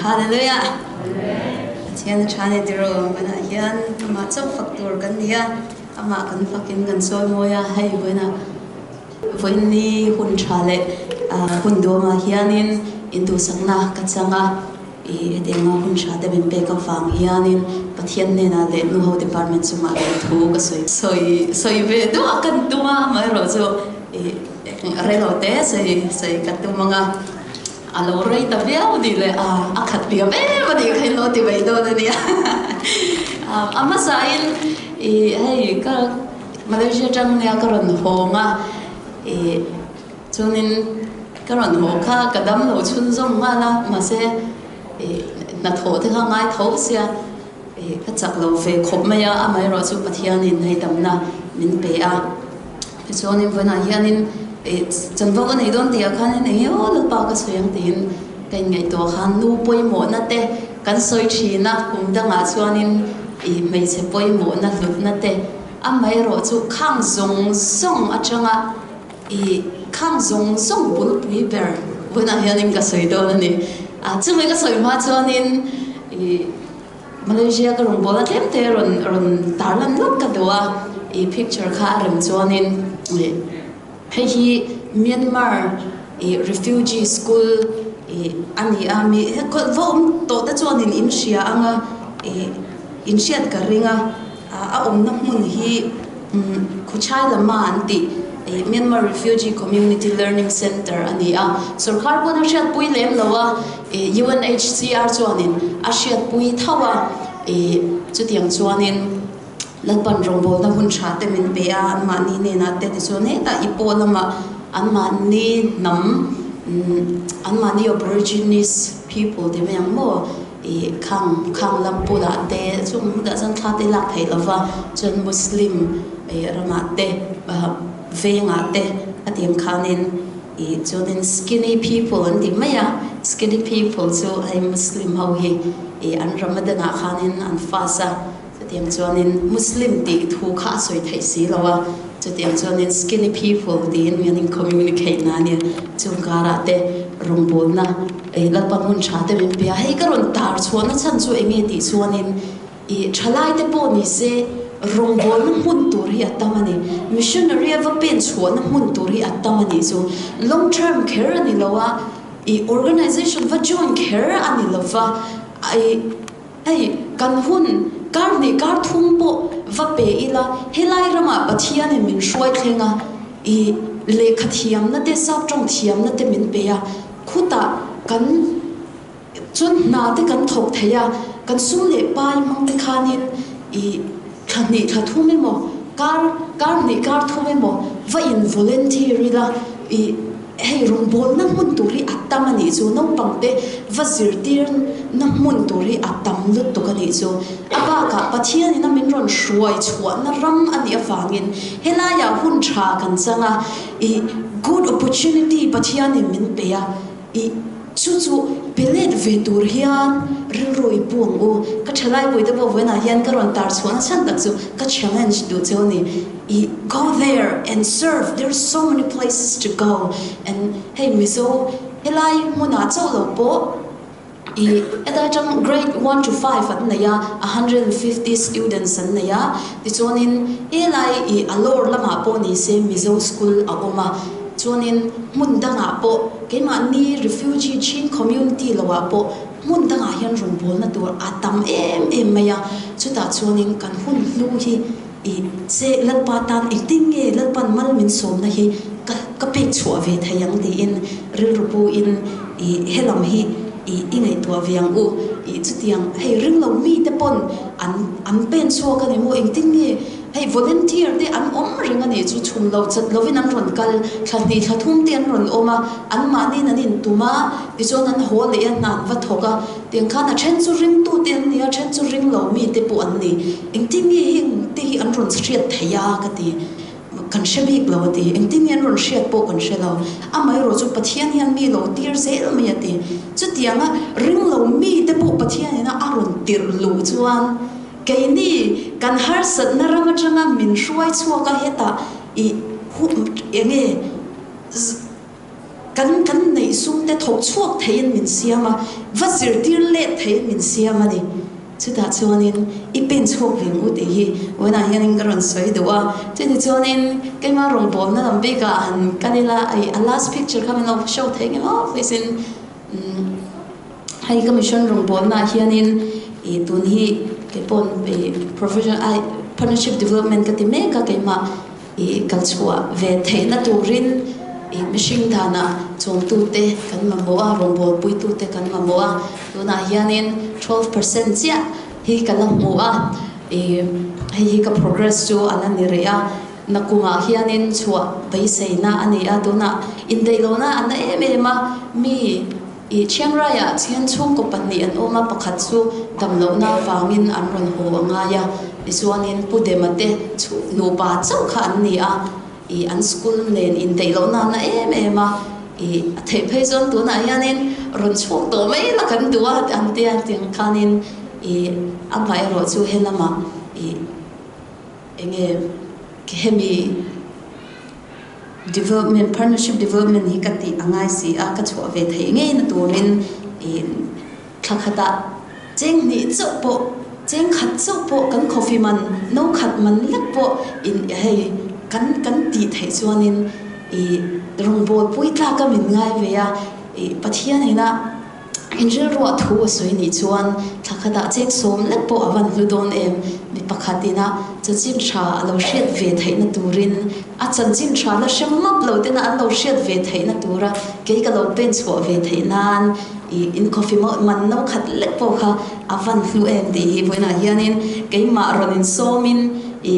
Hallelujah. Tiyan chane diro bana yan ama chok factor kan dia ama kan fakin kan soy moya hay bana voini hun chale hun do ma hianin indu sangna katsanga e denga hun chade ben pe ka fang hianin pathian ne na le nu ho department suma thu ka soy ve do akan tuma mai ro so e relo te sei ka tumanga alo rei ta viau di le akhat pia be badi khai lo ti bai do ni ama sain e hey ka Malaysia jang ne ka ron ho nga e chunin ka ron ho kha kadam lo chun zong ma na ma se e na tho te kha ngai tho sia e ka chak lo ve khop ma ya amai ro chu pathian in hei tam na min pe a chunin vana hianin chân vô cái này đón tiệc khăn này nhớ lúc bao cái suyang tiền cái ngày tổ khăn nu bôi mỏ nát tê cái soi chi na cũng đang ngã xuống nên mấy sẽ bôi mỏ nát lúc nát tê mấy rồi chú khang zong zong ở trong khang zong zong bún bì bèr bữa nay hiện em cái soi đó này chứ mấy cái soi mà cho nên Malaysia cái rồng bò tem tê rồi tар lần lúc cái đó picture khá rầm cho nên hey Myanmar refugee school ani ami ko vom to ta chuan in India anga India ka ringa a omna mun hi khuchai lama anti Myanmar Refugee Community Learning Center ani a sarkar ko na shat pui lem lawa UNHCR chuan in a shat pui thawa chutiang chuan in lakpan rombol na hun cha te min pe a an ma ni ne na te so ne ta ipo lama an ma ni nam an ma ni Aborigines people de me mo khang lam pu da te chung da san kha te lak thei lova chon Muslim rama te ve nga te atiam khanin chonin skinny people and the maya skinny people so I Muslim how he an Ramadan khanin an fasa tiang chuanin Muslim ti thu kha soi thei si lawa chu tiang chuanin skinny people ti in meaning communicate na ni chung kara te rombol na lakpan hun cha te min pia hei karon tar chuan chan chu enge ti chuanin thalai te po ni se rombol na hun tur hi atamani missionary ava pen chuan na hun tur hi atamani so long term care ani lawa organization va join care ani lawa ai kan hun kar ni kar thum po va pe ila helai rama pathian in min shoi thenga le khathiam na te sap tong thiam na te min pe ya khuta kan chun na te kan thok theya kan sum le pai mang te khanin khani thathume mo kar ni kar thume mo va in voluntary la hey rombol na mun turi atamani so no pangte vazir tir na mun turi atam lut to kani so aba ka pathian ina min ron shuai chuan na ram ani awangin hela ya hun tha kan changa good opportunity pathian in min peya chu belet vetur hian riroi puang o ka thalai boi da bo wena hian ka ron tar chuan chan tak chu ka challenge do choni go there and serve there's so many places to go and hey miso helai muna cholo po eta jang grade 1 to 5 at na ya 150 students an na ya ti chonin helai alor lama po ni se mizo school a oma chonin mun danga po keima ni refugee chin community lawa po mun danga hian rombol na tur atam em maya chuta chonin kan hun lu hi se lalpa tan itinge lalpan mal min som na hi ka pe chua ve thayang ti in rilrupu in helam hi ingai tua viang u chutiang hei ringlo mi te pon an pen chua ka ni mo itinge hey volunteer de an ring ani chu chum lo chat lovin an ron kal thati thathum te an ron oma an mani nanin tuma ti chon an hol le an nan va thoka tiang khana chen chu ring tu ten nia chen chu ring lo mi te pu an ni engtingi hing te hi an ron striat thaya ka ti kan shebik lo ti engtingi an ron shiat po kan shelo amai ro chu pathian hian mi lo tir zel mi ati chu tianga ring lo mi te pu pathian ina aron tir lu chuan kaini kan har sat na rama changa min shuai chua ka heta enge kan nei sum te thok chuak thein min siama vazir tir le thein min siama ni chuta chuanin ipin chhuak ving u te hi wana hianin karon soi dowa chuni chuanin keima rong bom na lam beka an kanila ai last picture coming of show theng off is in hai commission rong bom na hianin e tun hi ke pon professional ai partnership development ka ti me ka keima e kalchua ve theina turin e machine thana chom tu te kan mamoa rongbo pui tu te kan mamoa tuna hianin 12% chia hi kalam moa e hi ka progress chu anani rea nakuma hianin chua beiseina ania tuna indeilona ana ema mi e chiangraya chian chung ko pani an oma pakhat chu damlo na wangin an ron ho anga ya isuanin pudemate chu no ba chau kha ania i an school nen in deilo na na ema i thei phei zon tu na yanin ron chuk to mai la kan duwa an tia ting khanin i amai ro chu helama i enge kemi development partnership development hi kati angai si a ka chu ve thei nge na turin in thakhata cheng ni chopo cheng khat chopo kan coffee man no khat man lek po in hei kan ti thei chuanin i rongbol pui tla ka min ngai ve ya i pathian ina injil ro thu soi ni chuan thakhata chek som lek po awan hludon em mi pakhatina chachin tha alo hriat ve theina turin a chanchin tha la shemmap lo tena an lo hriat ve theina tura ke ka lo pen chho ve theinan i in coffee man no khat lek po kha awan hlu em ti hi boina hianin keima ronin somin i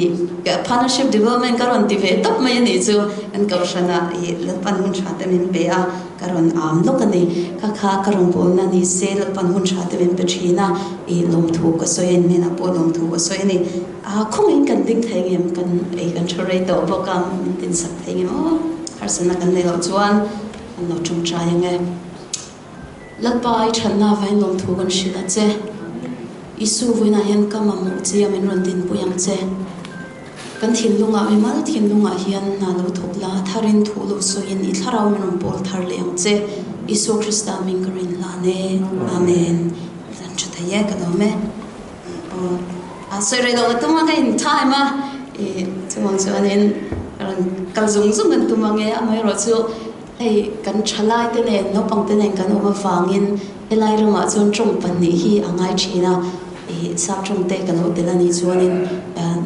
partnership development karon tive top mai ni chu an kaushana i lapan hun thate min be a karon am lokani kha kha karong bol na ni se lapan hun thate min pe thina i lom thu ka soyen ni na po lom thu ka soyen ni a khongin kan ding thengem kan e kan thore to bokam tin sak thengem o harsana kan nei lo chuan an lo chung tra yange latpai thanna vain lom thu kan shila che isu voina hen kamamu che amen ron din puyang che kan thinlunga emal thinlunga hian na lo thokla tharin thulo so in I tharau min pol thar leang che isu krista mingrin la ne amen dan chutaya kadome a sore lo tuma ka in time e tumang chuanin kalzung zung kan tumange amai ro chu ei kan thalai te ne no pang te nen kan oma wangin elai rama chon trong pan ni hi angai thina e sak trong te kan ho telani chuanin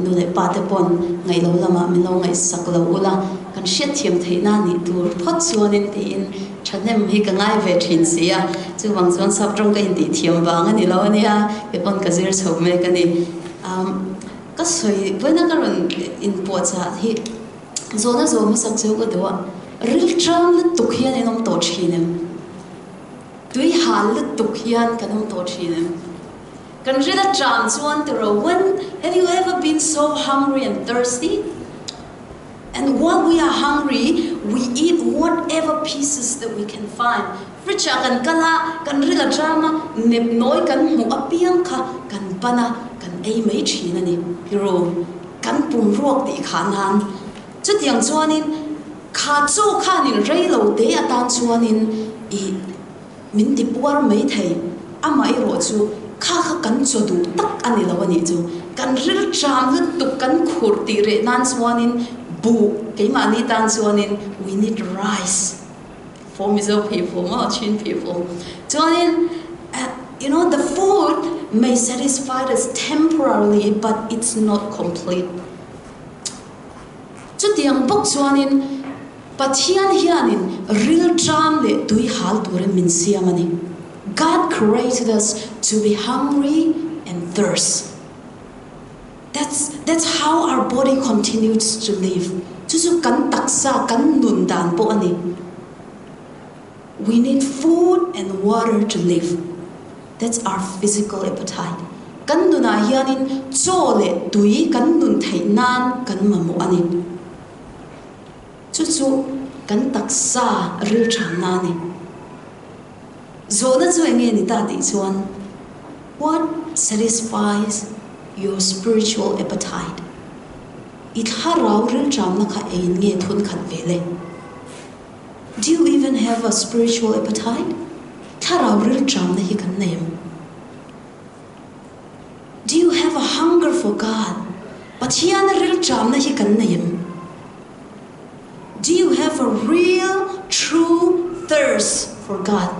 nu le pa te pon ngai lo lama mi lo ngai sak lo ula kan hriat thiam theina ni tur phot chuanin te in thanem hi ka ngai ve thin sia chu wang chuan sak trong ka in ti thiam wang ani lo ania ke pon ka zir chho me ka ni ka soi voina karon in po cha hi zona zo ma sak cheu ka dowa ril tram le tuk hian enom to thinem tui hal le tuk hian kanom to thinem kan rila tram chuan te ro when have you ever been so hungry and thirsty and while we are hungry we eat whatever pieces that we can find richa kan kala kan rila trama nep noi kan mu apiang kha kan pana kan ei mai thina ni hero kan pum ruak ti khanan chutiang chuanin kha chu khanin reilo te atan chuanin I min ti puar mai thei amai ro chu kha kha kan chodu tak ani lawani chu kan ril tram le tu kan khur ti re nan chuanin bu keima ni tan chuanin we need rice for Mizo people ma Chin people chuanin you know the food may satisfy us temporarily but it's not complete chutiang bok chuanin pathian hianin real tram le tui hal ture min siamani God created us to be hungry and thirst that's how our body continues to live chu kan taksa kan nun dan po ani we need food and water to live that's our physical appetite kan nuna hianin chole tui kan nun thainan kan mamu ani chu kan taksa ril thana ni zona chu enge ni ta ti chuan what satisfies your spiritual appetite it harau ril tham na kha ein nge thun khat vele Do you even have a spiritual appetite? Do you have a hunger for God? Do you have a real, true thirst for God?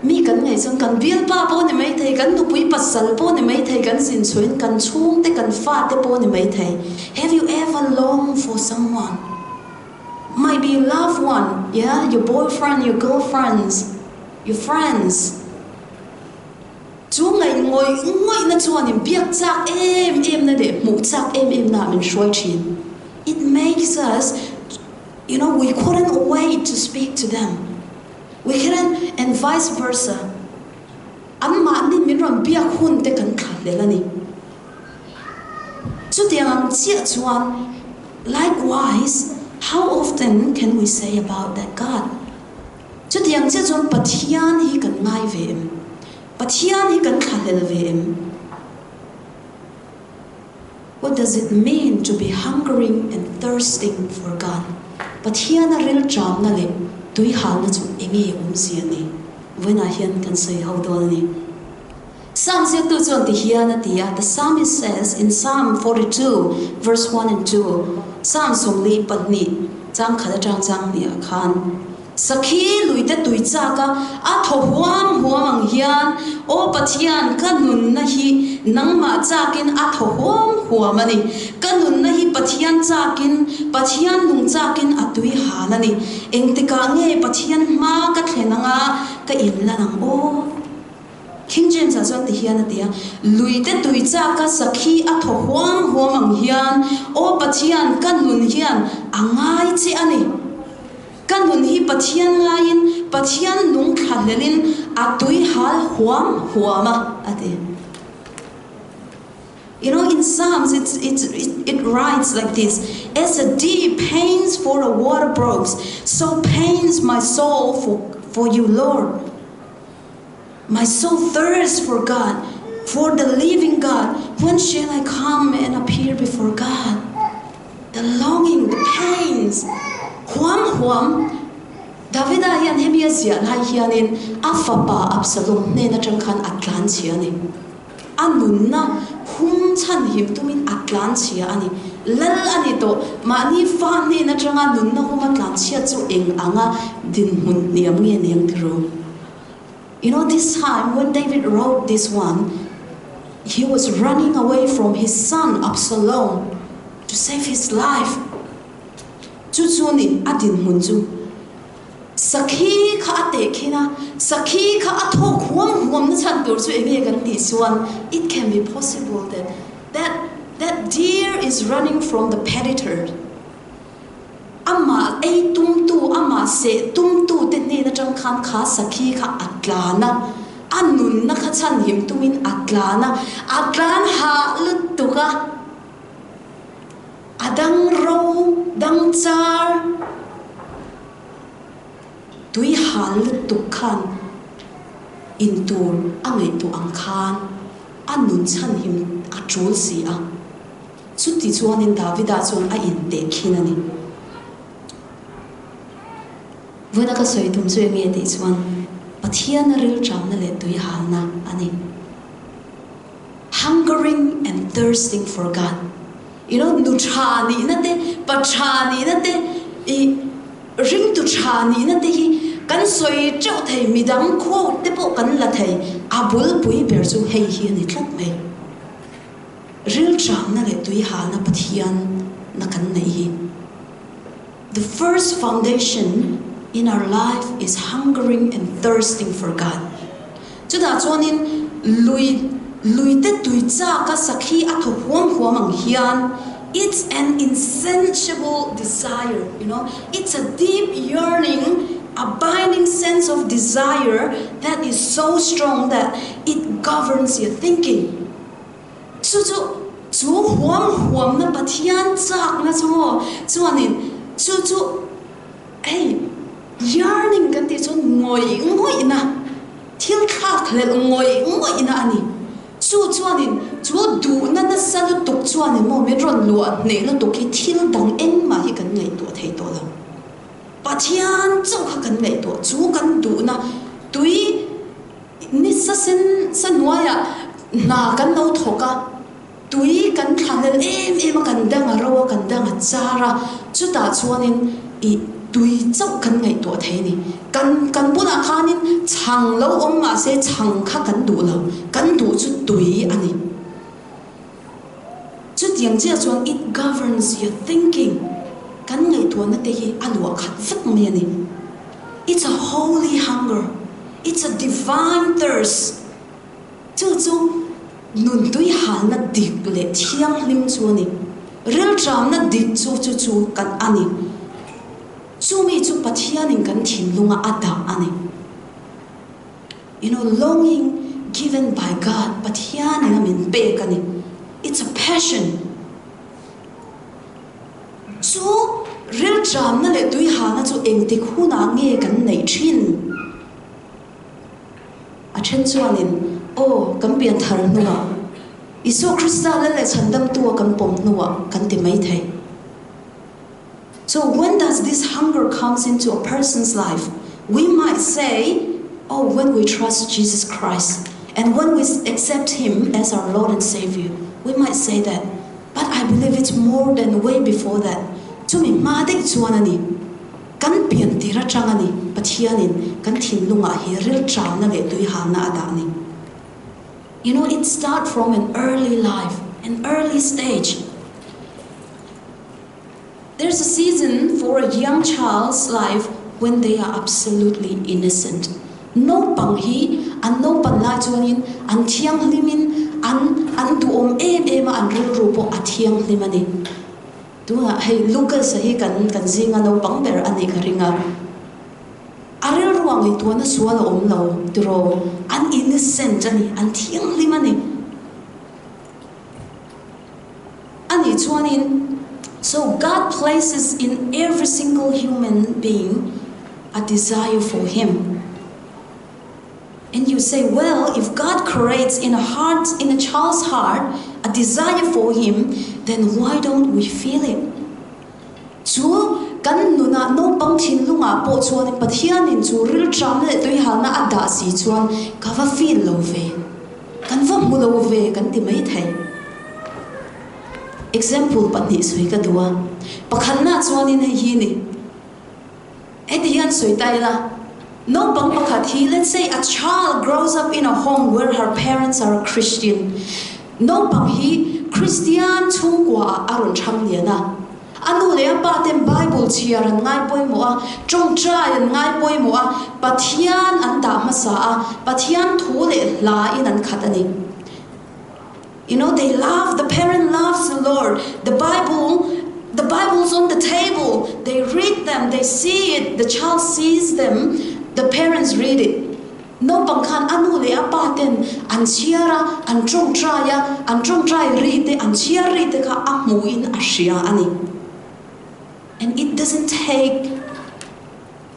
Mi kan ngai chung kan bial pa po ni mai thei kan nu pui pasal po ni mai thei kan sin chuin kan chung te kan fa te po ni mai thei. Have you ever longed for someone? Might be your loved one, yeah, your boyfriend, your girlfriends, your friends. Chu ngai ngoi na chuan in biak chak em na de mu chak em na min shoi chin. It makes us, we couldn't wait to speak to them. We couldn't, and vice versa. Amma ni min ram biak hun te kan khat le lani. Chu tiang chia chuan, likewise, how often can we say about that God? Chu tiang chia chuan pathian hi kan ngai ve em. Pathian hi kan khat le ve em. What does it mean to be hungering and thirsting for God? Pathian a ril cham na le. Tui hal na chu enge siani when I hian can say how do ni Psalm 2 ti hian tia. The psalmist says in Psalm 42 verse 1 and 2, Psalm songli padni chang khada chang ni khan sakhi luite tui cha ka a tho huam hian o pathian ka nun na hi nangma chakin a tho huam ani ka nun na hi pathian chakin pathian nung chakin a tui halani engtika nge pathian ma ka thlenanga ka inlanang o King James azon ti hian atia luite tui cha ka sakhi a tho huam hian o pathian ka nun hian angai chi ani kanun hi pathian ngain pathian nung khalelin atui hal huama ate. In Psalms it writes like this: as a deep pains for a water brooks, so pains my soul for you, Lord. My soul thirsts for God, for the living God. When shall I come and appear before God? The longing, the pains. Huam Davida hian hemia zian hai hianin afapa Absalom ne na changkhan atlan chiani anunna hum chan him tumin atlan chia ani lal ani to mani fa ne na changa nunna hum atlan chia chu eng anga din hun niam nge niang tro. This time when David wrote this one, he was running away from his son Absalom to save his life. Chuchuni adin munju sakhi kha ate khina sakhi kha athok huam na chan tur chu enge kan ti suan. It can be possible that deer is running from the predator. Amma ei tum tu amma se tum tu te ne na chang khan kha sakhi kha atlana anun na kha chan him tumin atlana atlan ha lut tu ka adang ro dang char tui hal tukhan intur angai tu angkhan anun chan him achul si a chuti chuanin Davida chuan a in te khinani vuna ka soi tum chu nge te chuan pathian ril cham na le tui hal na ani hungering and thirsting for God. Nu chani na te pa chani na te ring tu chani na te hi kan soi chau thei midang kho te po kan la thei abul pui ber chu hei hi ni thlak mai ril cham na le tui ha na pathian na kan nei hi. The first foundation in our life is hungering and thirsting for God. Chuda chuanin lui te tui cha ka sakhi a tho huam ang hian. It's an insatiable desire, It's a deep yearning, a binding sense of desire that is so strong that it governs your thinking. Chu huam na pathian chak na chuanin chu hey yearning kan ti chu ngoi na thil thak le ngoi ina ani chu chuanin chu du na na salu tuk chuanin mo me ron lu ne lo tuk hi thil dang eng ma hi kan ngai to thei to la pathian chu kha kan ngai to chu kan du na tui ni sa sen sanwaya na kan no thoka tui kan thanel em kan dang ro kan dang chara chu ta chuanin I tui chau kan ngai to thei ni kan buna khanin chang lo om ma se chang kha kan du lo kan du chu tui ani chu tiang chia chuan it governs your thinking kan ngai to na te hi alwa khat fat me ani it's a holy hunger it's a divine thirst chu nun tui hal na dik le thiang lim chu ni rel tram na dik chu kan ani Sumi chu pathianin kan thinlunga ata ani. You know, longing given by God, pathianin amin pe kani. It's a passion. So real tram na le tui ha na chu engtik huna nge kan nei thin. A then chuanin kan pian thar nuwa. Isu Krista le chandam tua kan pom nuwa kan ti mai thei. So when does this hunger comes into a person's life? We might say, when we trust Jesus Christ and when we accept Him as our Lord and Savior, we might say that. But I believe it's more than way before that. Chumi madik chuanani, kan pian tira changani, pathianin kan thinlunga hi ril chana le tui hana adani. You know, it starts from an early life, an early stage. There's a season for a young child's life when they are absolutely innocent. No pang hi, an no pan lai chuanin, an thiang limin, an tu em an ril rupo a thiang limani. Tunga hey Lucas hi kan zinga no pang ber ani karinga. Aril ruang hi tuana suala lo turo an innocent ani an thiang limani. Ani chuanin. So God places in every single human being a desire for Him. And you say, well, if God creates in a child's heart, a desire for Him, then why don't we feel it? Chu kan nuna no pang thin lunga po chuan pathianin chu ril tram le tui halna ada si chuan ka va feel lo ve. Kan va mu lo ve kan ti mai thai. Example pani sui ka duwa pakhanna chuanin hi ni edian sui tai la no pang pakhat hi let's say a child grows up in a home where her parents are a Christian no pang hi Christian chungwa aron thang liana anu le pa tem Bible chiaran ngai poimo a trong trai ngai poimo a pathian an da masa a pathian thu le la in an khatani. You know, they love, the parent loves the Lord. The Bible's on the table. They read them, they see it. The child sees them. The parents read it. No pangkhan anu le apaten an chiara an trong try read an chiara read ka amu in ashia ani. And it doesn't take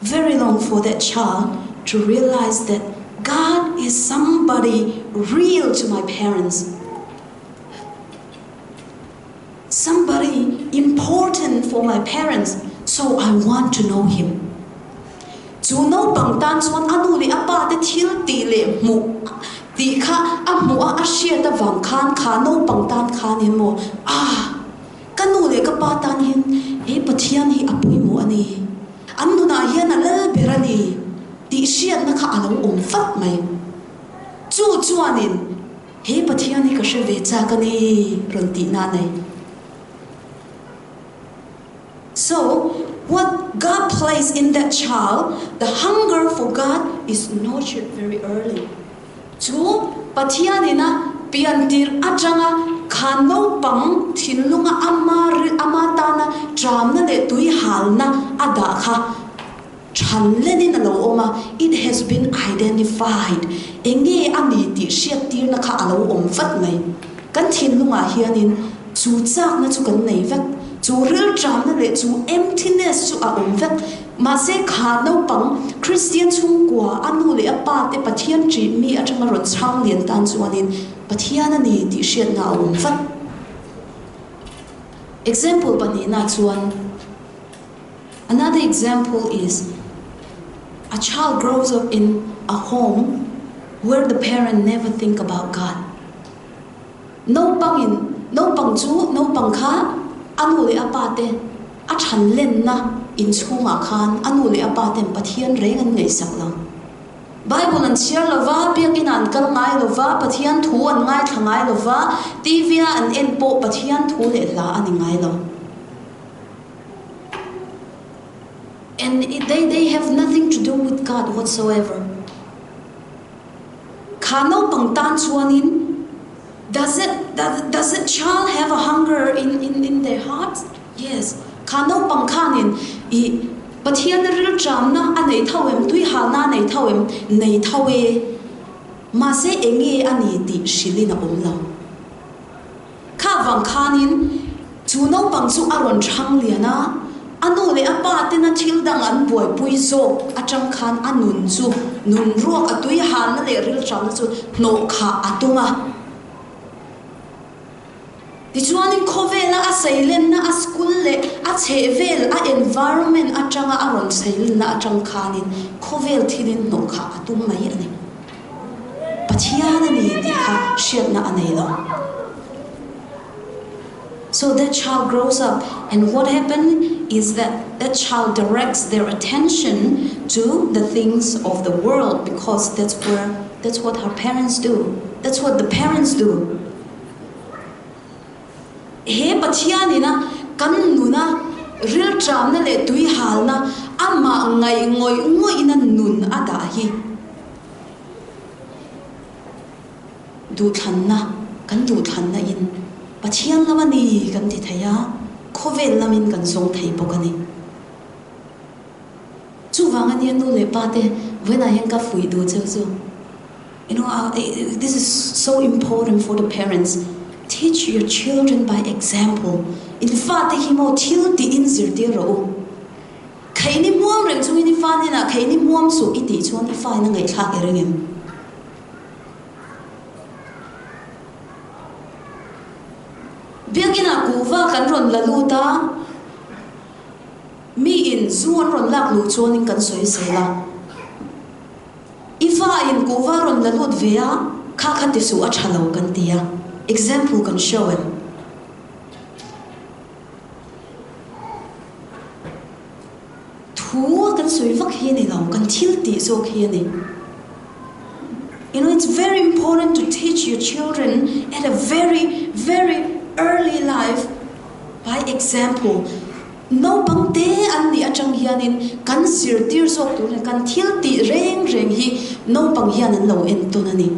very long for that child to realize that God is somebody real to my parents. Somebody important for my parents, so I want to know Him. Chu no pang tan chuan anu le apa te thil ti le mu ti kha amu a shia ta wang khan kha no pang tan khan he mo kanu le ka pa tan hin e pathian hi apui mo ani anu na hian a lel berani ti shia na kha alo fat mai chu chuanin he pathian hi ka she ve cha kani ron ti na nei. So, what God placed in that child, the hunger for God is nurtured very early. Chu pathianina piantir atanga khano pang thinlunga amatana tramna le tui halna ada kha chanlenin alo oma it has been identified enge ani ti shiat tirna kha alo fat mai kan thinlunga hianin chu chak na chu kan nei vek chu ril tram na le chu emptiness chu a vek mà sẽ khá nấu bằng Christian chung qua anu le apa te pathian tri mi atanga ron chang lian tan chuanin pathian ani ti hriat na um vat example bani na chuan another example is a child grows up in a home where the parent never think about God. No bang kha anu le apa te a than len na in chunga khan anu le apa te pathian reng an ngei sak lo. Bible an share lova biakin an kal ngai lova pathian thu an ngai thangai lova tivia an en po pathian thu le la ani ngai lo. And they have nothing to do with God whatsoever. Kano pang tan chuanin, does that child have a hunger in their hearts? Yes. Kano pang khanin I pathian ril tram na anei thawem tui hal na nei thawem nei thawe ma se enge ani ti shilina umlo. Kha wang khanin chuno pang chu aron thang liana anu le apa te na thil dang an boi pui zo atang khan anun chu nun ruak atui hal na le ril tram na chu no kha atunga ti chuanin khovela a sailen na a school le a chevel a environment atanga aron sail na atang khanin khovel thilin no kha atum mai ani pathian ani ti kha shet na anei lo. So that child grows up, and what happened is that child directs their attention to the things of the world because that's what our parents do. That's what the parents do. He pathian ina kan nuna real tram na le tui hal na ama ngai ngoi ina nun ada hi du than na in pathian lamani kan ti thaya khovel lamin kan song thei pokani chu wangani nu le pate when I hang up fui do chu you know this is so important for the parents. Teach your children by example. In fact he mo thil ti in zir ti ro khaini muam reng chu ni fa ni na khaini muam su iti chuan I fa na ngai thak erengem biakina kuwa kan ron laluta mi in zuan ron lak lu chuanin kan soi sela ifa in kuwa ron lalut vea kha kha ti su a thalo kan tia example can show him. Thu kan soi vak hi ni lo kan thil ti so hi ni. You know, it's very important to teach your children at a very, very early life by example. No bang te an ni atang hianin kan sir tir so tu kan thil ti reng hi no bang hian an lo en tu na ni.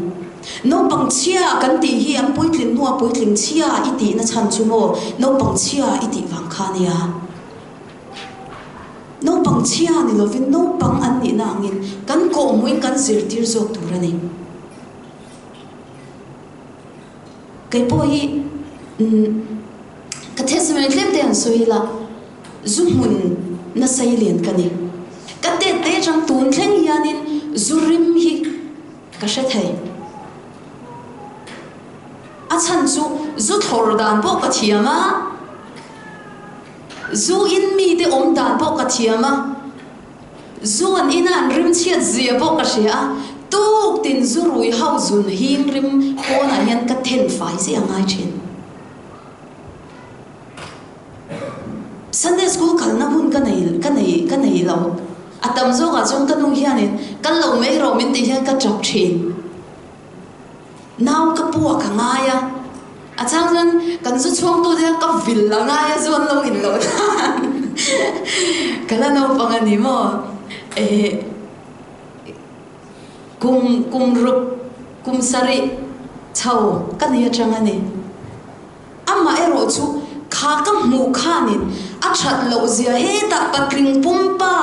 No bang chia kan ti hi am puitlin nuwa puitling chia iti na chan chu mo no bang chia iti wang kha nia no bang chia ni lovin no bang an ni na angin kan ko muin kan zir tir zo tu rani kai po hi ka testament lem den so hi la zumun na sailian kani ka te jang tun thleng hianin zurim hi ka sha thai achan chu zu thor dan bo ka thiama zu in mi te om dan bo ka thiama zu an inan rim chiat zia bo ka sia tuk tin zu rui hau zun hing rim kona hian ka then fai se angai thin Sunday school kalna hun ka nei lo atam zo ga chung ka nu hianin kan lo me ro min ti hian ka chok thin now ka puwa ka ngaya achang jan kan zu chong tu de ka vil la ngaya zon lo in lo kala no pangani mo kum sari chau kan ya changani amma ero chu kha ka mu khanin a that lo zia he ta patling pumpa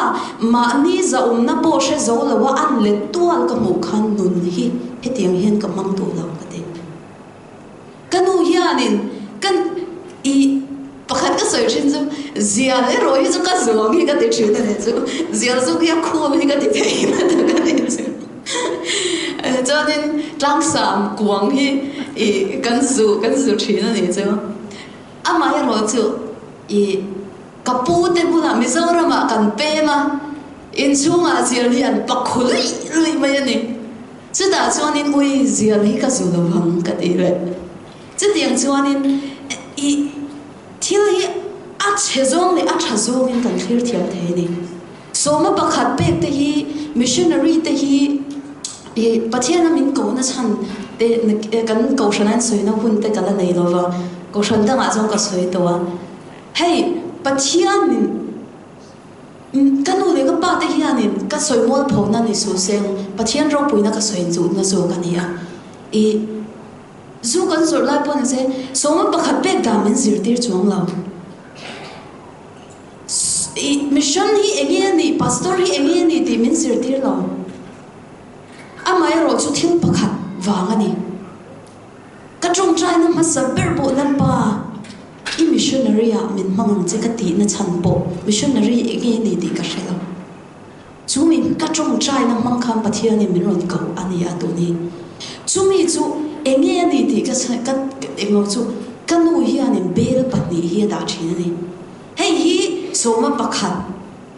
ma ni za na po she zo lo wa an le tual ka mu khan nun hi hetiang hian ka mang tu lo ka te kanu hianin kan I pakhat ka soi thin zu zial e roi chu ka zuang hi ka ti thrin ne chu zial chu ya khum hi ka ti thei na ta ka ni chu cho nên trang sam kuang hi kan zu thrin ne chu ama ya ro chu kapu te bula Mizoram kan pe ma in chunga zial hi an pakhului lui mai ani chu da chuanin ui zial hi ka zu lo hang ka ti le chu tiang chuanin thil hi a chezong le a thazong in kan thlir thiam the ni soma pakhat pek te hi missionary te hi pathian min ko na chan te kan ko shanan soi na hun te kala nei lo wa ko shan da nga jong ka soi to wa hey pathian kanu le ka pa te hianin ka soi mol pho na ni su seng pathian ro puina ka soi chu na so kan ya zu kan zor lai pon se soma pakhat pek da min zir tir chuang lo mission hi enge ni pastor hi enge ni ti min zir tir lo amai ro chu thil pakhat wang ani ka trong trai na ma saber bo lan pa missionary a min mang che ka ti na chan po missionary enge ni ti ka shelo chu min ka trong trai na mang kham pathian ni min ron ko ani atu ni chu mi chu enge ni ti ka ka emo chu kanu hi anin bel patni hi da thina ni hei hi soma pakhat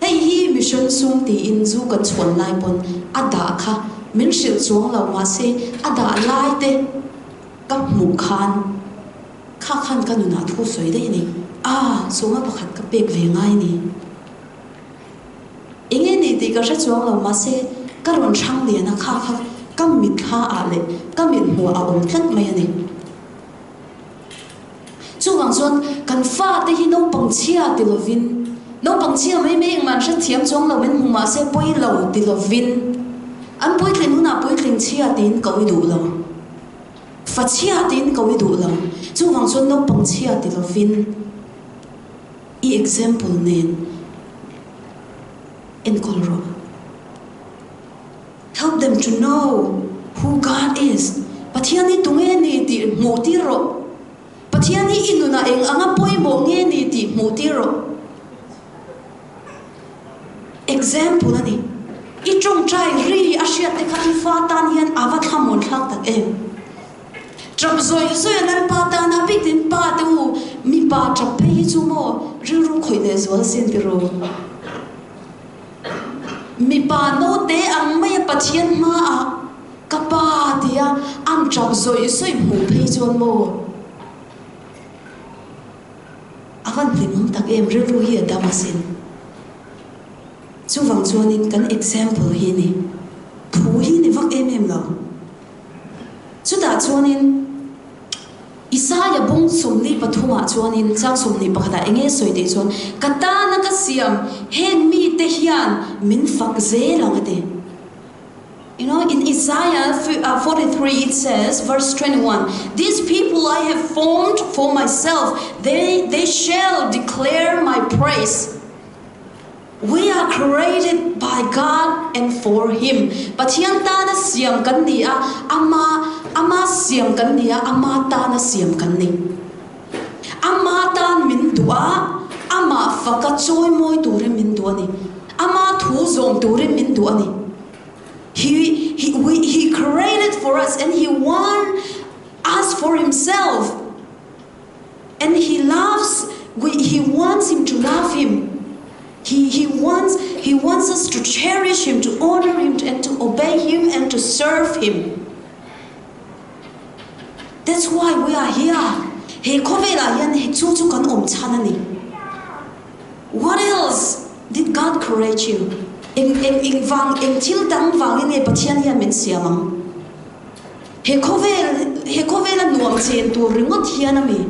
hei hi mission sung ti in zu kan chon lai pon ada kha min sil chuang lo ma se ada lai te ka mu khan kha khan kanu na thu soi dei ni soma pakhat ka pek ve ngai ni enge ni ti ka sha chuang lo ma se ka ron thang le na kha ka mit kha a le ka mit mu a om tlat mai ani chu wang chuan kan fa te hi no pang chia ti lovin no pang chia mai mai man sha thiam chong lo men huma se poi lo ti lovin an poi tlen huna poi tlen chia tin ko i du lo fa chia tin ko i du lo chu wang chuan no pang chia ti lovin example nen in kolro help them to know who God is pathian ni tunge ni ti mo ti ro pathian ni inuna eng anga poi mo nge ni ti mo ti ro example ani I trong trai ri asia te kha I fa tan hian awat khamon thak tak em trap zoi nan pa ta na big tin pa tu mi pa trap pe hi chu mo ru khoi le zol sin pi ro mi pa no te ang mai pathian ma a ka pa dia am trap zoi mu pe chon mo avan limam tak em ru hi da masin chu wang chuanin kan example hi ni thu hi ni vak em lo chu da chuanin Isaya bung somni pathuma chuanin chang somni pakhada enge soide chuan kata na ka siam hen mi te hian min fak ze langate you know in Isaiah 43 it says verse 21 these people I have formed for myself they shall declare my praise. We are created by God and for Him. But hian ta na siam kan ni a ama siam kan ni a ama ta na siam kan ni. Ama ta min dua ama faka choi moi tur min dua ni. Ama thu zong tur min dua ni. He created for us and He won us for Himself. And He wants Him to love Him. He wants us to cherish Him, to honor Him, and to obey Him and to serve Him. That's why we are here. He kovela yan he chu kan chanani. What else did God create you? In til dang wang in e pathian yan min siamang. He kovela nuam chen tu ringot hianami.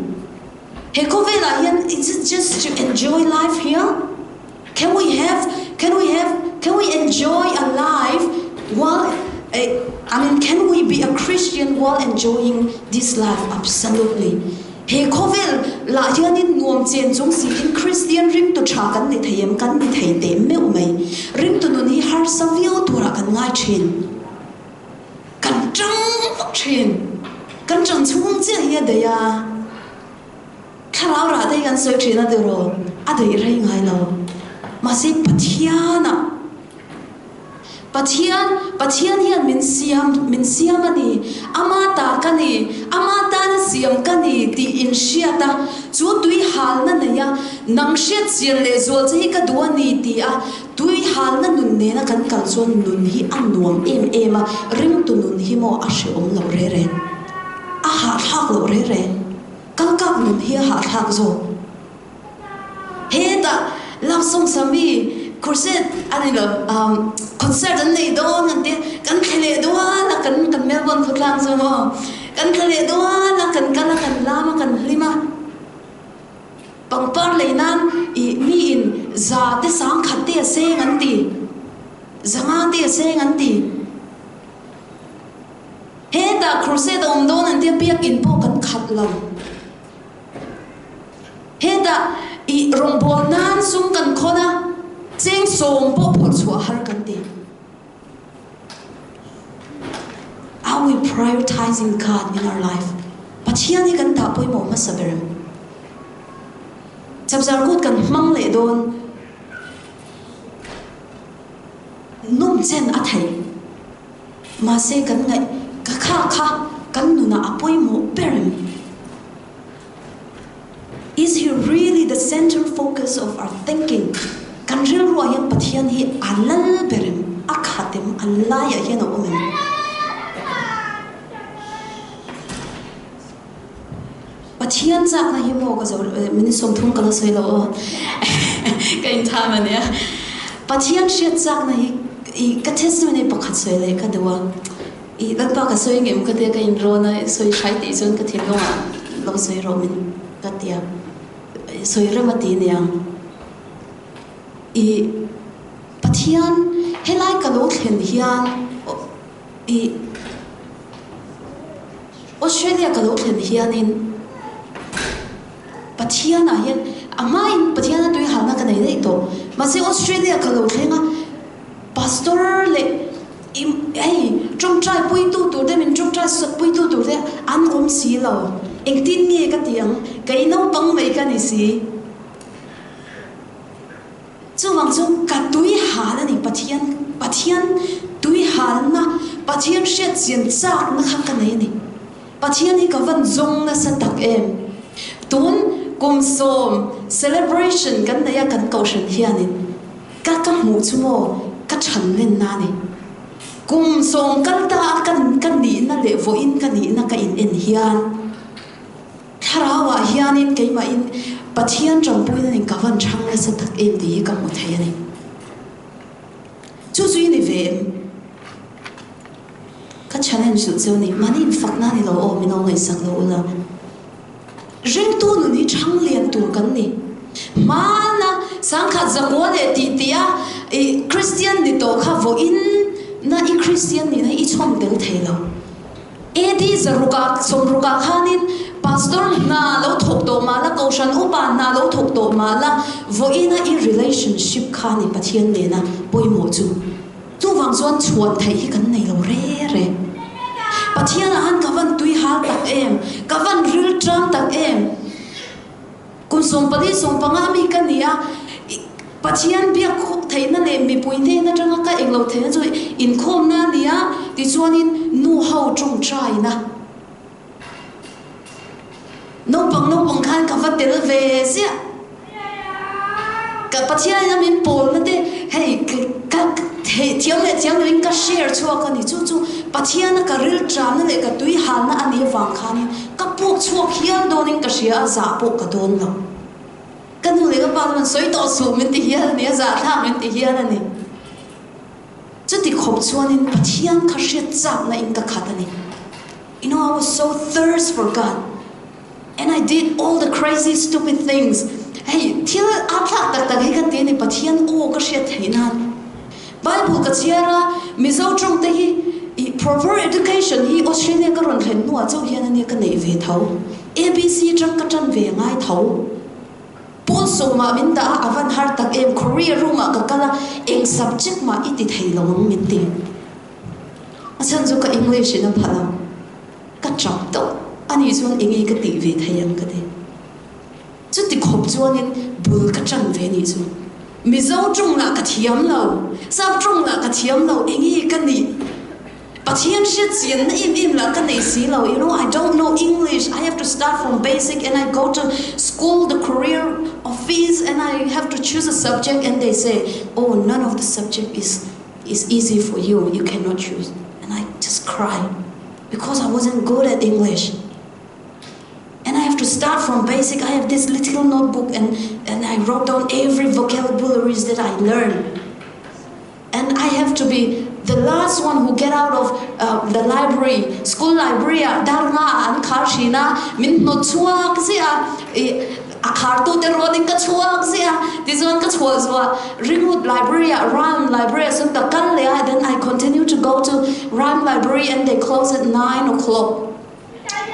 He kovela yan is it just to enjoy life here? Can we enjoy a life while can we be a Christian while enjoying this life? Absolutely. He kovel la yanin nuam chen jong si in Christian rim to tha kan ni thayem kan ni thai te meu mai rim to nun hi har savio tura kan ngai thin kan chung chen hi da ya kharau ra dai kan so thina de ro adai rai ngai lo masi pathian hian min siam ani amata kani amata na siam kani ti in shiata chu tui hal na ya nang shet sir le zol chi ka duani ti a tui hal na nun ne na kan kal chon nun hi anuam ema rim tu nun hi mo a she om lo re a ha thak lo re kal kap nun hi ha thak zo he ta lam song sami concert ani lo concert an nei do ngante kan khele do la kan Melbourne khotlang zo mo kan khele do la kan lama kan lima pangpar leinan I mi in za te sang khatte se nganti zanga te se nganti he ta crusade om do nan te piak in po kan khat lam he ta I rombol nan sum kan khona cheng som po phol chua har kan ti are we prioritizing God in our life pathian ni kan ta poi mo ma saber chapzar gut kan mang le don num chen a thai ma se kan ngai ka kha kan nu na apoi mo perem is he really the center focus of our thinking kan ril ro yan pathian hi alal berem akhatem allah ya hian o men pathian chak na hi mo ka zo mini som thum kala soi lo ka in tha ma ne pathian shet chak na hi I ka testimony pakhat soi le ka dewa I lan pa ka soi ngem ka te ka in ro na soi shai ti chon ka thil lo soi ro min ka tia soi re ma ti ne yang I pathian helai ka lo thlen hian I Australia ka lo thlen hian in pathian a hian ama in pathian a tui hal na ka nei nei to ma se Australia ka lo thlenga pastor le ei trong trai pui tu de min trong trai sot pui tu de an om si lo eng tin nge ka tiang kai no pang mai ka ni si chu wang chu ka tui hal ani pathian tui hal na pathian shet sian chak na kha ka nei ni pathian hi ka van zong na sa tak em tun kum som celebration kan na ya kan caution hianin ka mu chu mo ka than len na ni kum som kan ta kan ni na le vo in kan ni na ka in en hian tharawa hianin keima in pathian champui na ni ka van thang na sa tak em di ka mu thai ani chu ni ve ka challenge chu ni mani fak na ni lo o mi no ngai sak lo la ring tu nu ni thang lian tur kan ni mana sangkha zakwa le ti tia Christian ni to kha vo in na I Christian ni na I chom del thelo edi zaruka somruka khanin pastor na lo thok to mala kaushan upa na lo thok to mala vo ina I relationship khani pathian ne na poi mo chu tu wang chuan chuan thai hi kan nei lo re pathian an kavan tui hal tak em kavan ril tram tak em kun som pali som panga mi kan nia pathian bia khop thai na le mi puinte na tanga ka englo the chu in khom na nia ti chuan in nu hau trong trai na no pang khan ka vatel ve sia ka pathian na min pol na te hey ka thiam le ka share chua ka ni chu pathian ka ril tram na le ka tui hal na ani wang khan ka pok chuak hian donin ka sia za pok ka don lo kanu le ka pa man soi to su min ti hian ni za tha min ti hian ani chu ti khop chuan in pathian ka hriat chak na in ka khat ani you know I was so thirst for God and I did all the crazy stupid things hey thil a thak tak hi ka te ni pathian o ka hriat theina Bible ka chiara mizo trong te hi proper education hi Australia ka ron thlen nuwa chau hian ani ka nei ve thau ABC tang ka tan ve ngai thau Paul so ma min da avan har tak em career room ka kala eng subject ma iti thailo min ti asan zo ka English na phala ka chap to ani zon engi ka ti ve thayang ka de chu ti khop chuanin bul ka tang ve ni chu mizo chung la ka thiam lo sap chung la ka thiam lo engi ka ni pathian shi chian na in la ka nei si lo you know I don't know English I have to start from basic and I go to school the career office and I have to choose a subject and they say oh none of the subject is easy for you cannot choose and I just cry because I wasn't good at English and I have to start from basic I have this little notebook and I wrote down every vocabularies that I learned and I have to be the last one who get out of the library, school library, darma and karshina, min no chuak sia, akarto the roding ka chuak sia, this one ka chuazwa, Ringwood library, Ram library, so the kanlea, then I continue to go to Ram library and they close at 9 o'clock.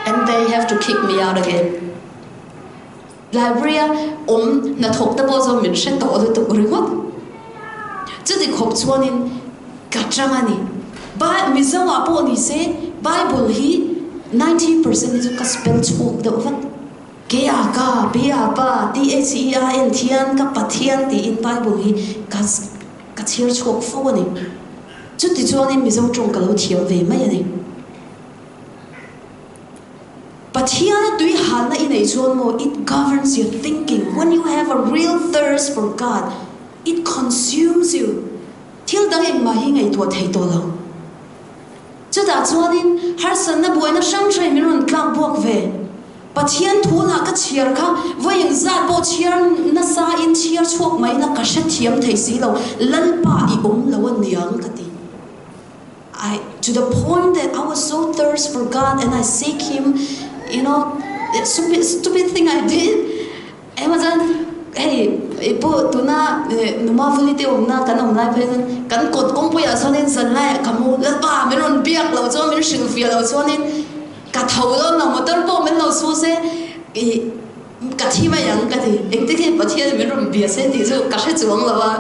And they have to kick me out again. Library, na thok ta bozo min she to the Ringwood. Jadi khop chuanin Kachangani. But mizawa po ni se Bible hi 90% is ka spell chok da uvat. Kaya ka bia pa THEIN thian ka pathian ti in Bible hi ka chir chok fo ni. Chu ti chuan mi zo trong ka lo thiam ve mai ni. Pathian tui hal na in ei chuan mo it governs your thinking. When you have a real thirst for God, it consumes you. Til dang eng ma hi ngai tua thei to lo chu da chuanin har san na buai na sang thai mi ron tlak buak ve pathian thuna ka chiar kha voyeng zat bo chiar na sa in chiar chok mai na ka sha thiam thei si lo lal pa I lo niang ka ti I to the point that I was so thirst for God and I seek him you know it's a stupid thing I did Amazon hey ipo tuna numa vulite omna kan omna phen kan kot kong puya sonin sanlai kamu la pa meron biak lo cho men shil fia lo sonin ka thau lo na motor po men lo su se ka thi ma yang ka thi eng te ke pathia meron bia se ti so ka she chuang lo wa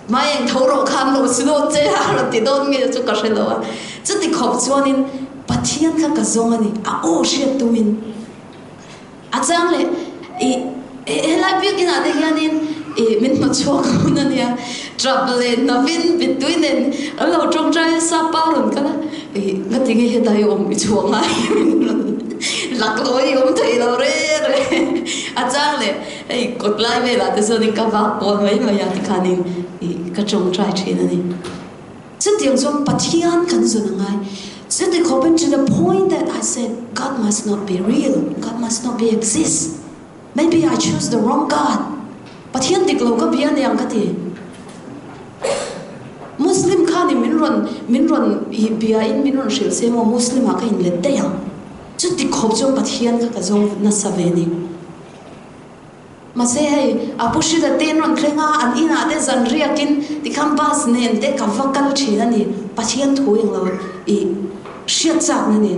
ma yang thau ro khan lo su lo che ha lo ti don nge chu ka she lo wa chu ti khop chuanin pathian ka zong ani a o she tuin a chang le Ela bikin ade hianin min ma chok na nia trouble na vin between den alo trong trai sa paron kala ngati nge he dai om chuang ai lak loi om thei lo re a chang le kot lai ve la te so ni ka va ko mai ma ya ti khanin ka trong trai thina ni chu tiang som pathian kan zo na ngai so they come to the point that I said God must not be real God must not be exist maybe I choose the wrong God. But here the glow ka biya niyang kati. Muslim ka ni minron biya in minron shil se mo Muslim ka in lette yang. Chu ti khop chong pathian ka zong na saveni. Mase hai apushi da tenron klenga an ina de zan riakin ti campus nen te ka vakal thina ni pathian thuing lo shiat chak na ni.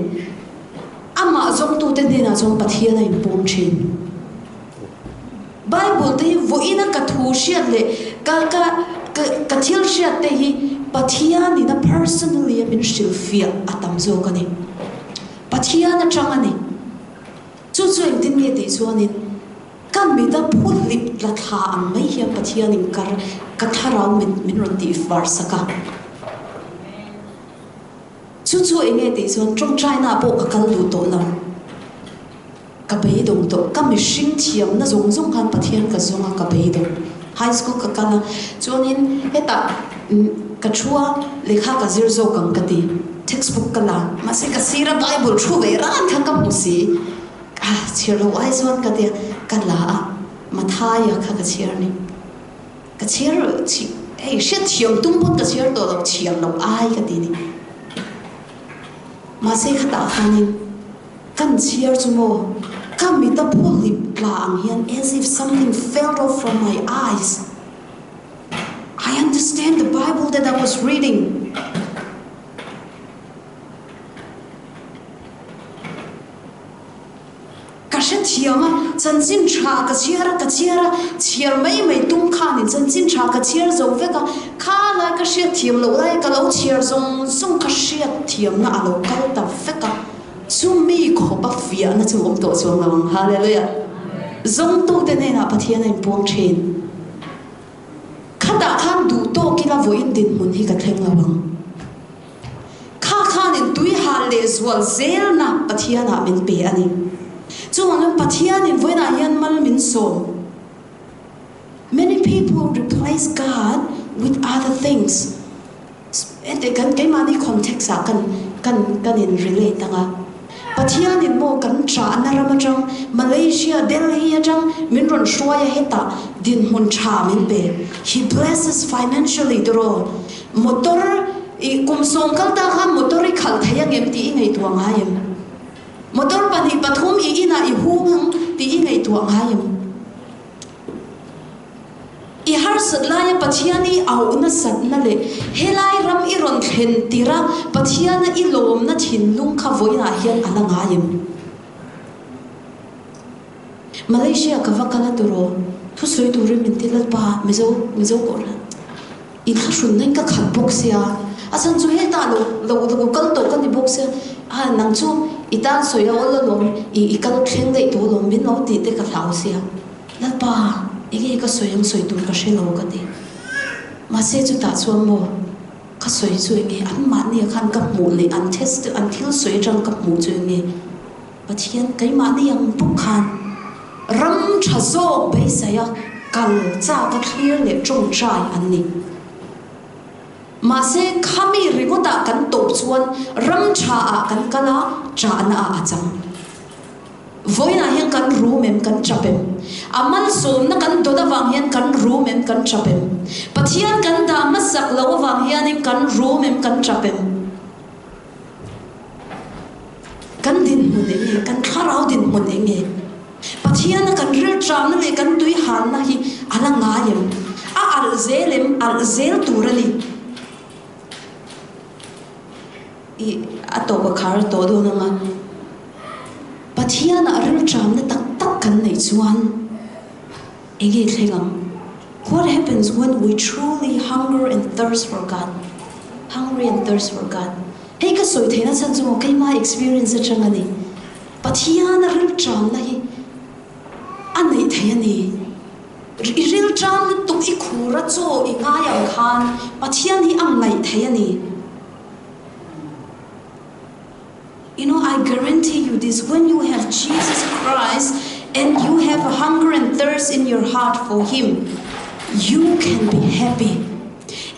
Ama zong tu te dina zong pathian ai pom chin. Bible te voina ka thu shiat le ka thil shiat te hi pathian ni na personally min shil fia atam zo ka ni pathian na changa ni chu eng tin nge te chuanin kan mi da phut lip la tha ang mai hi pathian in kar ka tharau min ron ti far saka chu enge te chuan trong China po ka kal du to la ka bei dong to ka mi shing thiam na zong kan pathian ka zonga ka bei dong high school ka kala chuanin heta ka thua lekha ka zir zo kang ka ti textbook kala ma se ka sira Bible thu ve ran kha ka musi chiro ai zon ka te ka la ma tha ya kha ka chir ni ka chir chi she thiam tum pot ka chir to lo thiam lo ai ka ti ni ma se khata khanin kan chir chu mo kam mi ta pholi plang hian as if something fell off from my eyes. I understand the Bible that I was reading. Kasha thiama chanchin tha ka chiar mai tum khan in chanchin tha ka chiar zo veka kha la ka sia thiam lo lai ka lo chiar zong ka sia thiam na alo ka ta veka Sumi ko pa fia na chung to chung lawang hallelujah zong tu te ne na pathian in puang thin khada khan du to kila voin din mun hi ka thleng lawang kha khan in tui hal le zwal zel na pathian a min pe ani chuan pathian in voina hian mal min som many people replace God with other things ete kan ke mani context a kan in relate anga pathian in mo kan tra na ramachang Malaysia Delhi ajang min ron shwaya heta din hun tha min be he blesses financially dro motor I kumsong kal ta kha motor I khal thayang em ti ngai tuang hayem motor pani pathum I ina I hung ti ngai tuang hayem I har sat lai pathiani au na sat na le helai ram I ron thlen tira pathiana I lom na thin lung kha voina hian ananga yem Malaysia ka vakala duro thu soi tu rim intilal pa mizo ko ra in khashun nai ka khat box ya asan chu he ta lo kal to kan ni box ya a nang chu itan soya ol lom I kal thleng dei to lom min no ti te ka thlau sia la pa ege ka soyang soi tur ka shelo ka ti ma se chu ta chuan mo ka soi chu nge an ma ni khan ka mu le an test an thil soi jang ka mu chu nge pathian kai ma ni yang pu khan ram tha zo be sa ya kal cha ka clear le chung chai an ni ma se khami ringota kan top chuan ram tha a kan kala cha na a chang voina hian kan room kan chapem amal som na kan doda wang hian kan room kan chapem pathian kan da masak lo wang hian kan room kan chapem kan din mun nge kan kharau din mun nge pathian kan ril tram na le kan tui han na hi ala nga yem a al zel turani I atoba khar to do na nga pathian a ril tram na tak kan nei chuan ege thlegang what happens when we truly hunger and thirst for God hungry and thirst for God hey ka soi theina chan chu kai ma experience chang ani pathian a ril tram na hi anei thayani ril tram na tu I khura cho I nga yang khan pathian hi ang nai thayani You know, I guarantee you this, when you have Jesus Christ and you have a hunger and thirst in your heart for Him, you can be happy.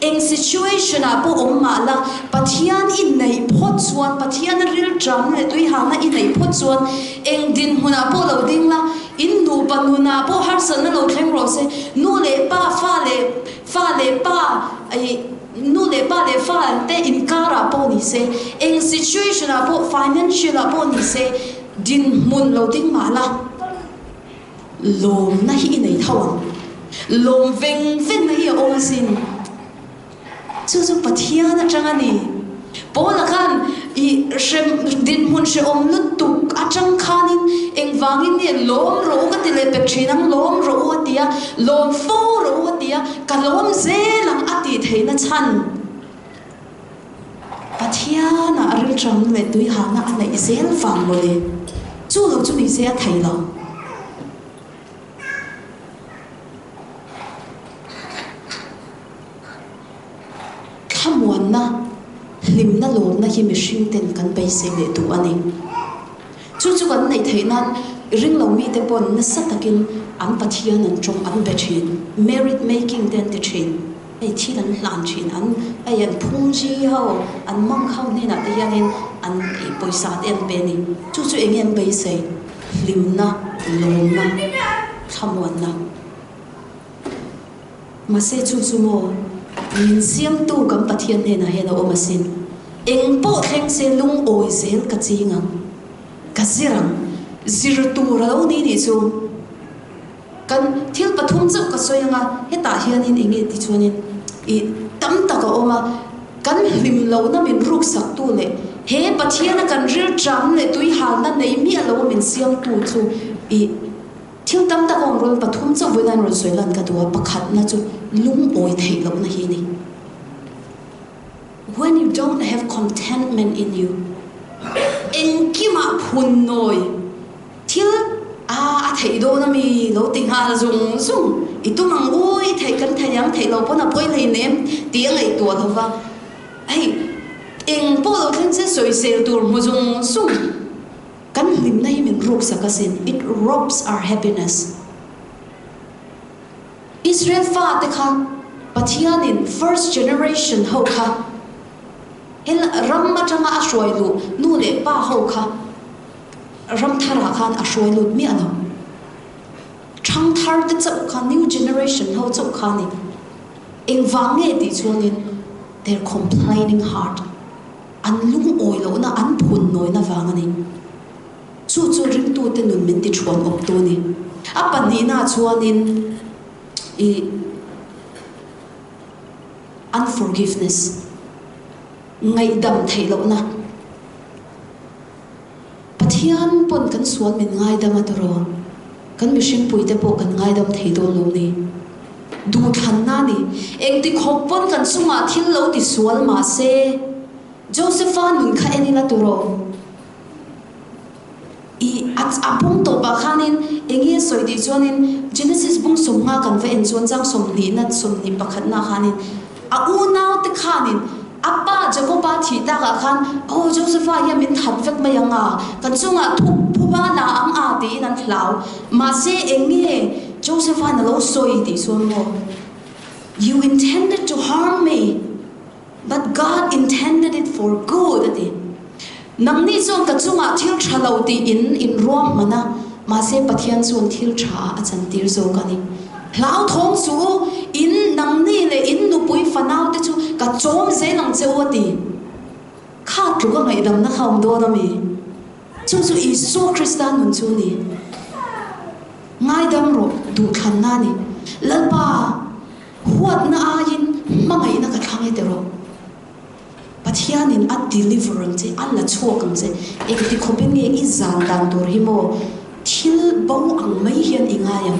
In situation apo omma la pathian in nei phot chuan pathian ril tram le tui hang na in nei phot chuan eng din huna po lo ding la in nu panuna po har san na lo thleng ro se nu le pa fa le pa ai nu le pa le fa te in kara po ni se eng situation apo financial apo ni se din mun lo ding ma la lom na hi nei thawang lom veng na hi ong sin chu pathian a chang ani pola khan I shem din mun she om lut tuk a chang khanin eng wangin ne lom ro ka tile pe thinang lom ro atia lom fo ro atia ka lom zelang ati theina chan pathian a ril tram le tui ha na anai zel fang lo le chu lo chu ni se a thai lo khamuan na lim na lom na hi mihring ten kan bai se le tu ani chu kan nei theinan ring lo mi te pon na satakin an pathian an trong an be thin merit making den te thin ei thil an hlan thin an ai an phungji ho an mang khau ne na te yanin an poisa ten pe ni chu engem bai se lim na lom na khamuan na ma se chu mo min siam tu kam pathian ne na he na o masin eng po theng se lung oi zel ka chinga ka zirang zir tu ra lo ni chu kan thil pathum chak ka soyanga heta hianin inge ti chuanin I tam taka oma kan hlim lo na min ruk sak tu le he pathian kan ril tram le tui hal na nei mi alo min siam tu chu I thil tam taka ong rol pathum chak voinan ron soilan ka tua pakhat na chu lung oi thei lo na hi ni when you don't have contentment in you engkima phun noi thil a thầy đô na mi lâu tình hà dùng dùng itu mang ui thầy cần thầy yang thầy lâu bữa nào bữa này ném tiếng ấy tua đâu va hey em bữa lâu thân sẽ soi sale tour mua dùng dùng kan lim nay mình rục sa kasin it robs our happiness Israel fa te kha pathianin first generation ho kha hel ram ma tanga ashoi lu nu le pa ho kha ram thara khan ashoi lu mi ano chang thar te chau kha new generation ho chau kha ni eng wange ti chuanin they're complaining hard an lung oi lo na an phun noi na wangani chu ring tu te nun min ti chuan ok tu ni apan ni na chuanin unforgiveness ngai dam thei lo na pathian pon kan suan min ngai dam atoro kan mishing puite po kan ngai dam thei do lo ni du than na ni eng ti khop pon kan sunga thil lo ti sual ma se Josepha nun kha eni la toro at apong to ba khanin engi soi di chonin Genesis bung somnga kan ve en chon jang som ni na som ni pakhat na khanin a u naw te khanin apa jacoba thi ta ka khan oh Josepha ya min that vek ma yanga kan chunga thup phuba na ang a ti nan thlau ma se engi Josepha na lo soi ti son mo you intended to harm me but God intended it for good ati nang ni chon ka chunga thil thalo ti in rom mana ma se pathian chon thil tha a chan tir zo kani lau thong su in nang ni le in nu pui fanau te chu ka chom ze nang cheu ti kha tu ka ngai dam na kham do na mi chu Isu Christian mun chu ni ngai dam ro du khan na ni lalpa huat na a in mangai na ka thang e te ro pathianin at deliverance che alla chokam che ekti khopin nge I zan dan dor himo thil bo ang mai hian ingayam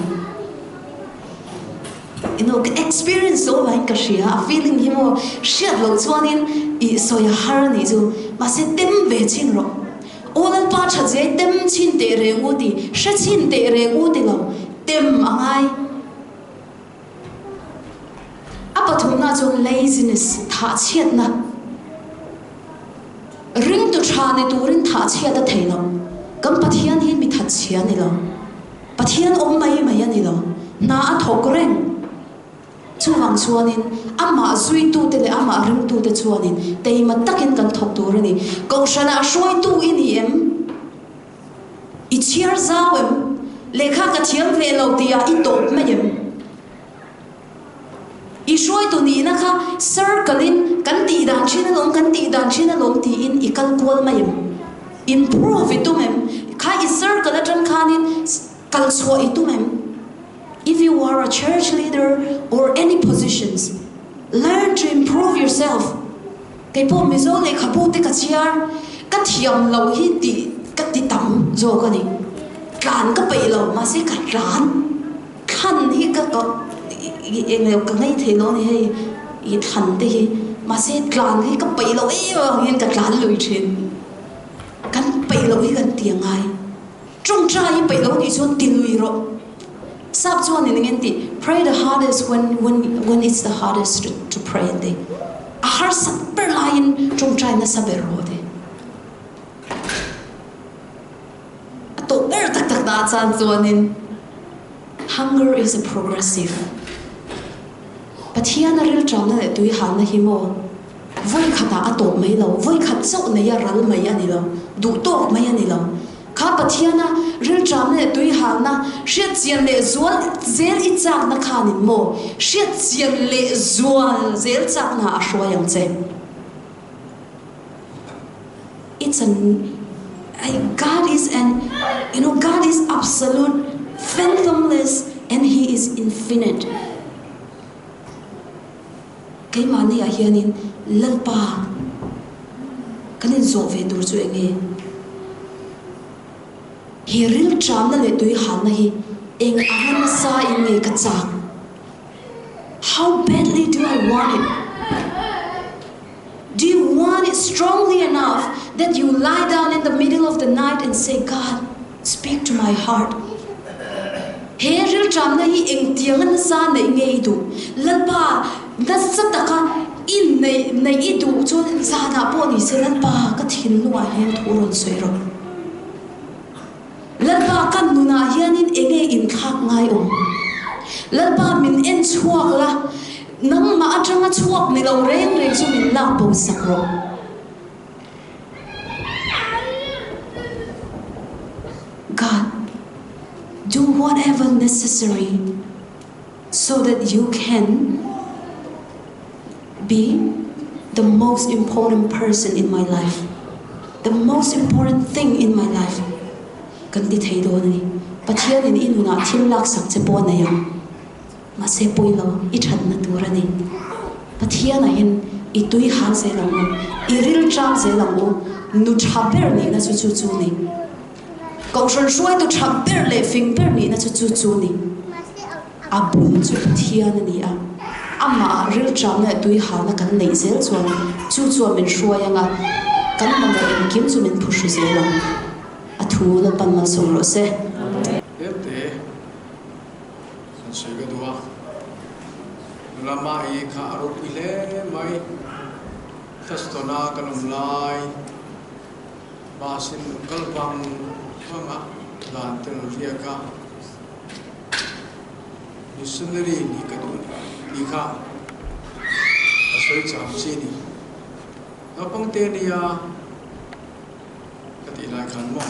experience so like ka shia a feeling himo shiat lo chuanin I soya har ni chu ma se tem ve chin ro olan pa tha je tem chin te re ngu ti sha chin te re ngu ti lo tem angai apathum na chu laziness tha chiat na ring to chane turin tha chia da theilo kam pathian hi mi that chia ni lo pathian om mai ani lo na a thok reng chuwang chuanin ama zui tu te le ama ring tu te chuanin teima takin kan thok tur ni ko shana shoi tu ini em I chiar zawem lekha ka thiam ve lo tia I top mayem I shoi tu ni na kha circlein kan ti dan china lom ti in ikal kwal mayem improve itu mem kha I circle atran khanin kal chho itu mem if you are a church leader or any positions learn to improve yourself kai po mi zo le khapu te ka chiar ka thiam lo hi ti ka ti tam zo ka ni kan ka pe lo ma se ka ran khan hi ka em leo cái ngay thế nó này hay ít hẳn thế mà sẽ làm cái cái bậy lỗi nhưng cái làm lười trên cái bậy lỗi gần tiếng ai trong trai bậy lỗi thì cho tiền lười rồi sắp cho nên nghe thì pray the hardest when it's the hardest to pray đi a har sắp per lain trong trai nó sắp rồi đấy to tak da chan cho nên hunger is a progressive pathian a ril tram na le tui hal na hi mo voi khata a top mai lo voi khat chau na ya ral mai ani lo du tok mai ani lo kha pathian a ril tram na le tui hal na hriat chian le zual zel I chak na khan in mo hriat chian le zual zel chak na a hroyang che it's God is absolute fathomless and He is infinite cái mà này hiện in lần pa cái nên dỗ về đồ chuyện nghe hi ril tram na le tui han na hi eng ahan sa in nge ka chak how badly do I want it do you want it strongly enough that you lie down in the middle of the night and say God speak to my heart tram na hi eng tiangan sa nei ngei du lalpa na sataka in nei idu chon zana po ni se lalpa ka thin nuwa hen thuron soiro lalpa kan nuna hianin enge in thak ngai lalpa min en chuak la nang ma atanga chuak ni lo reng chu min la po sakro God, do whatever necessary so that you can be the most important person in my life, the most important thing in my life. Kan ti thei do ni pathian in inuna thil lak sak che po na ya ma se poilo I that na turani pathian a hin I tui ha se lang I ril tram se lang nu thaber ni na chu chu ni kong shon shuai tu thaber le finger ni na chu chu ni abun chu pathian ni a ama ril tram na tui ha na kan nei zel chuan chu min shuai anga kan man in kim chu min phushu se lang a thu na pan ma som ro se te se ga duwa lama I kha ro ile mai fastona kanum lai basin kalbang hanga lan ten riaka missionary ni kadu ni kha asoi cham chi ni napang te ni ya kati lai khan mo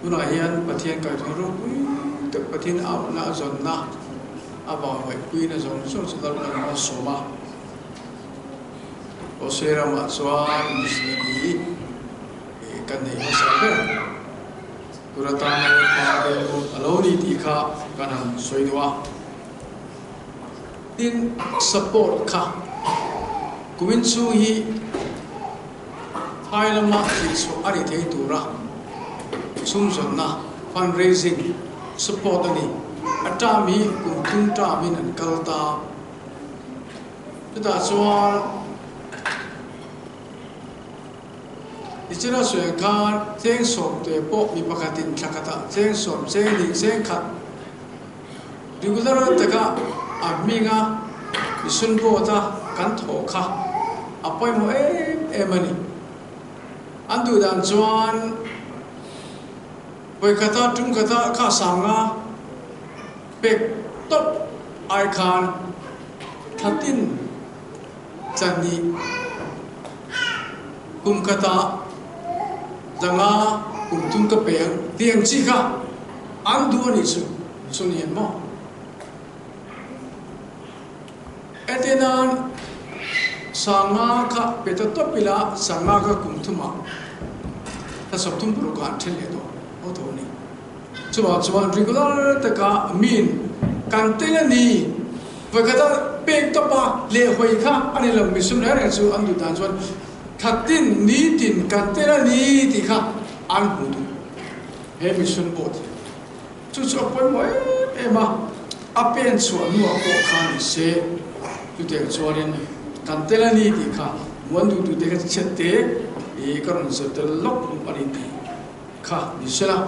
tuna hian pathian ka thoro pui te pathian au na zon na aba hoi pui na zon so dal na soma o sera ma swa missionary kan nei sa be turata na pa de aloni ti kha kanan soidwa tin support kha kumin chu hi hailama ti so ari thei tura sum na fundraising support ani atami kum ta min an kalta ta chuan ichira swe kan teng som te po mi pakatin thakata teng som teng ni teng khat regular taka aminga isun bo ta kan tho kha apoi mo mani andu dan chuan poi kata tum kata kha sanga pek top icon thatin chani kum kata danga tum ka peng tiang chi kha andu ni chu ni mo etenan sanga kha peta topila sanga ka kum thuma ta sob tum pro ka thele do o to ni chuan regular ta ka min kan tela ni vakata pek to pa le hoi kha ani lam misum na re chu andu dan chuan thatin ni tin kan tela ni ti kha an hu du he mission bot chu poi mo ema apen chuan nu ko kha ni se tu te chuanin kan tela ni ti kha wandu tu te ka chete e karon se te lok ani ti kha ni sela